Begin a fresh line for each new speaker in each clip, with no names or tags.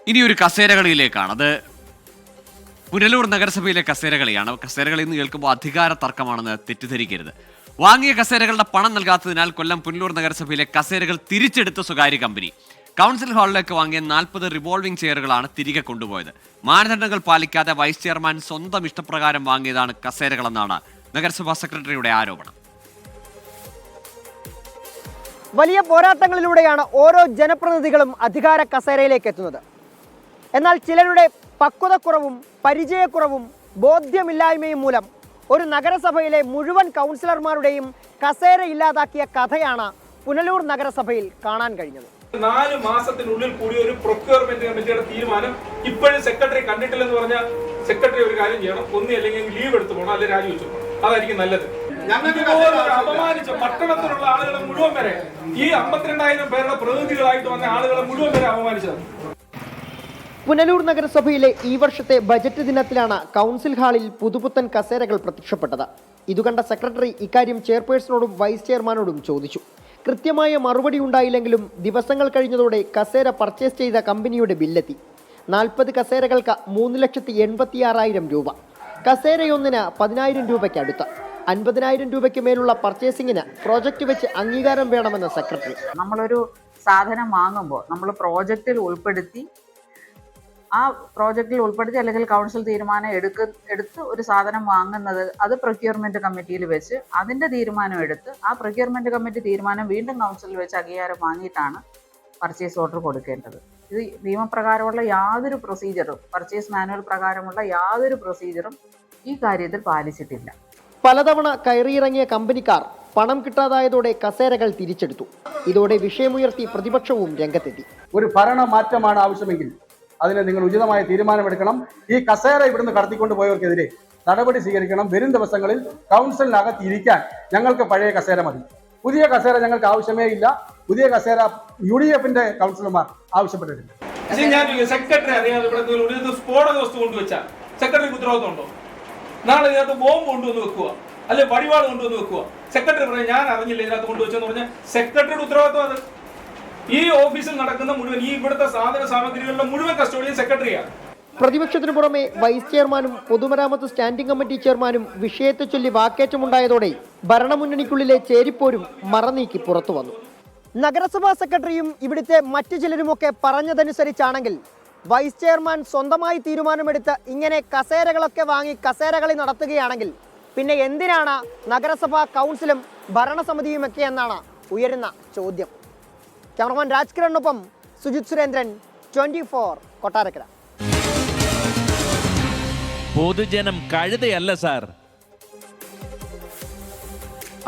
ഇനിയൊരു കസേരകളിയിലേക്കാണ്. അത് പുനലൂർ നഗരസഭയിലെ കസേരകളിയാണ്. കസേരകളി എന്ന് കേൾക്കുമ്പോൾ അധികാര തർക്കമാണെന്ന് തെറ്റിദ്ധരിക്കരുത്. വാങ്ങിയ കസേരകളുടെ പണം നൽകാത്തതിനാൽ കൊല്ലം പുനലൂർ നഗരസഭയിലെ കസേരകൾ തിരിച്ചെടുത്ത സ്വകാര്യ കമ്പനി കൗൺസിൽ ഹാളിലേക്ക് വാങ്ങിയ 40 റിവോൾവിംഗ് ചെയറുകളാണ് തിരികെ കൊണ്ടുപോയത്. മാനദണ്ഡങ്ങൾ പാലിക്കാതെ വൈസ് ചെയർമാൻ സ്വന്തം ഇഷ്ടപ്രകാരം വാങ്ങിയതാണ് കസേരകളെന്നാണ് നഗരസഭാ സെക്രട്ടറിയുടെ ആരോപണം.
വലിയ പോരാട്ടങ്ങളിലൂടെയാണ് ഓരോ ജനപ്രതിനിധികളും അധികാര കസേരയിലേക്ക് എത്തുന്നത്. എന്നാൽ ചിലരുടെ പക്വതക്കുറവും പരിചയക്കുറവും ബോധ്യമില്ലായ്മയും മൂലം ഒരു നഗരസഭയിലെ മുഴുവൻ കൗൺസിലർമാരുടെയും കസേര ഇല്ലാതാക്കിയ കഥയാണ് പുനലൂർ നഗരസഭയിൽ കാണാൻ കഴിഞ്ഞത്.
4 മാസത്തിനുള്ളിൽ കൂടി ഒരു പ്രൊക്യൂർമെന്റ് കമ്മിറ്റിയുടെ തീരുമാനം ഇപ്പോഴും സെക്രട്ടറി കണ്ടിട്ടില്ലെന്ന് പറഞ്ഞാൽ സെക്രട്ടറി ഒരു കാര്യം ചെയ്യണം. അല്ലെങ്കിൽ ലീവ് എടുത്തു പോകണം, അല്ലെങ്കിൽ രാജിവെച്ചു പോകണം. അതായിരിക്കും നല്ലത്. അപമാനിച്ച പട്ടണത്തിലുള്ള ആളുകളെ മുഴുവൻ വരെ, ഈ 52,000 പേരുടെ പ്രതിനിധികളായിട്ട് വന്ന ആളുകളെ മുഴുവൻ വരെ അപമാനിച്ചത്.
പുനലൂർ നഗരസഭയിലെ ഈ വർഷത്തെ ബജറ്റ് ദിനത്തിലാണ് കൗൺസിൽ ഹാളിൽ പുതുപുത്തൻ കസേരകൾ പ്രത്യക്ഷപ്പെട്ടത്. ഇതുകണ്ട സെക്രട്ടറി ഇക്കാര്യം ചെയർപേഴ്സണോടും വൈസ് ചെയർമാനോടും ചോദിച്ചു. കൃത്യമായ മറുപടി ഉണ്ടായില്ലെങ്കിലും ദിവസങ്ങൾ കഴിഞ്ഞതോടെ കസേര പർച്ചേസ് ചെയ്ത കമ്പനിയുടെ ബില്ലെത്തി. 40 കസേരകൾക്ക് 3,86,000 രൂപ. കസേരയൊന്നിന് 10,000 രൂപയ്ക്ക് അടുത്ത്. 50,000 രൂപയ്ക്ക് മേലുള്ള പർച്ചേസിങ്ങിന് പ്രോജക്റ്റ് വെച്ച് അംഗീകാരം വേണമെന്ന് സെക്രട്ടറി.
നമ്മളൊരു സാധനം വാങ്ങുമ്പോൾ നമ്മൾ പ്രോജക്റ്റിൽ ഉൾപ്പെടുത്തി അല്ലെങ്കിൽ കൗൺസിൽ തീരുമാനം എടുത്ത് ഒരു സാധനം വാങ്ങുന്നത്, അത് പ്രൊക്യൂർമെന്റ് കമ്മിറ്റിയിൽ വെച്ച് അതിന്റെ തീരുമാനം എടുത്ത് ആ പ്രൊക്യൂർമെന്റ് കമ്മിറ്റി തീരുമാനം വീണ്ടും കൗൺസിലിൽ വെച്ച് അംഗീകാരം വാങ്ങിയിട്ടാണ് പർച്ചേസ് ഓർഡർ കൊടുക്കേണ്ടത്. ഇത് നിയമപ്രകാരമുള്ള യാതൊരു പ്രൊസീജിയറും, പർച്ചേസ് മാനുവൽ പ്രകാരമുള്ള യാതൊരു പ്രൊസീജിയറും ഈ കാര്യത്തിൽ പാലിച്ചിട്ടില്ല.
പലതവണ കയറിയിറങ്ങിയ കമ്പനിക്കാർ പണം കിട്ടാതായതോടെ കസേരകൾ തിരിച്ചെടുത്തു. ഇതോടെ വിഷയമുയർത്തി പ്രതിപക്ഷവും രംഗത്തെത്തി.
ഒരു ഭരണ മാറ്റമാണ് ആവശ്യമെങ്കിൽ അതിന് നിങ്ങൾ ഉചിതമായ തീരുമാനമെടുക്കണം. ഈ കസേര ഇവിടുന്ന് കടത്തിക്കൊണ്ടുപോയവർക്കെതിരെ നടപടി സ്വീകരിക്കണം. വരും ദിവസങ്ങളിൽ കൗൺസിലിനകത്ത് ഇരിക്കാൻ ഞങ്ങൾക്ക് പഴയ കസേര മതി. പുതിയ കസേര ഞങ്ങൾക്ക് ആവശ്യമേ ഇല്ല. പുതിയ കസേര UDF-ന്റെ കൗൺസിലർമാർ ആവശ്യപ്പെട്ടിട്ടില്ല.
ഞാൻ സെക്രട്ടറി അറിയാതെ ഇവിടെ സ്ഫോടക വസ്തു കൊണ്ടുവച്ചാൽ സെക്രട്ടറിക്ക് ഉത്തരവാദിത്വം ഉണ്ടോ? നാളെ ഇതിനകത്ത് ബോംബ് കൊണ്ടുവന്ന് വെക്കുക, അല്ലെങ്കിൽ വടിവാൾ കൊണ്ടുവന്ന് വെക്കുക, സെക്രട്ടറി പറയാം ഞാൻ അറിഞ്ഞില്ല ഇതിനകത്ത് കൊണ്ടുവച്ചെന്ന് പറഞ്ഞാൽ സെക്രട്ടറിയുടെ ഉത്തരവാദിത്വം അത്. ഈ ഓഫീസിൽ നടക്കുന്ന മുഴുവൻ, ഈ ഇവിടുത്തെ സാധന സാമഗ്രികളുടെ മുഴുവൻ കസ്റ്റോഡിയൻ സെക്രട്ടറിയാണ്.
പ്രതിപക്ഷത്തിനു പുറമെ വൈസ് ചെയർമാനും പൊതുമരാമത്ത് സ്റ്റാൻഡിംഗ് കമ്മിറ്റി ചെയർമാനും വിഷയത്തെ ചൊല്ലി വാക്കേറ്റമുണ്ടായതോടെ ഭരണമുന്നണിക്കുള്ളിലെ ചേരിപ്പോരും മറനീക്കി പുറത്തു വന്നു. നഗരസഭാ സെക്രട്ടറിയും ഇവിടുത്തെ മറ്റു ചിലരുമൊക്കെ പറഞ്ഞതനുസരിച്ചാണെങ്കിൽ വൈസ് ചെയർമാൻ സ്വന്തമായി തീരുമാനമെടുത്ത് ഇങ്ങനെ കസേരകളൊക്കെ വാങ്ങി കസേരകളി നടത്തുകയാണെങ്കിൽ പിന്നെ എന്തിനാണ് നഗരസഭാ കൗൺസിലും ഭരണസമിതിയുമൊക്കെ എന്നാണ് ഉയരുന്ന ചോദ്യം. ക്യാമറമാൻ രാജ്കിരണിനൊപ്പം സുജിത് സുരേന്ദ്രൻ, 24 കൊട്ടാരക്കര.
പൊതുജനം കഴുതയല്ല സാർ.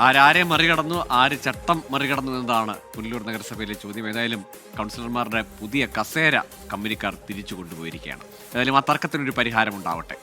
ആരാരെ മറികടന്നു, ആര് ചട്ടം മറികടന്നു എന്നതാണ് പുനലൂർ നഗരസഭയിലെ ചോദ്യം. ഏതായാലും കൗൺസിലർമാരുടെ പുതിയ കസേര കമ്പനിക്കാർ തിരിച്ചു കൊണ്ടുപോയിരിക്കുകയാണ്. ഏതായാലും ആ തർക്കത്തിനൊരു പരിഹാരം ഉണ്ടാവട്ടെ.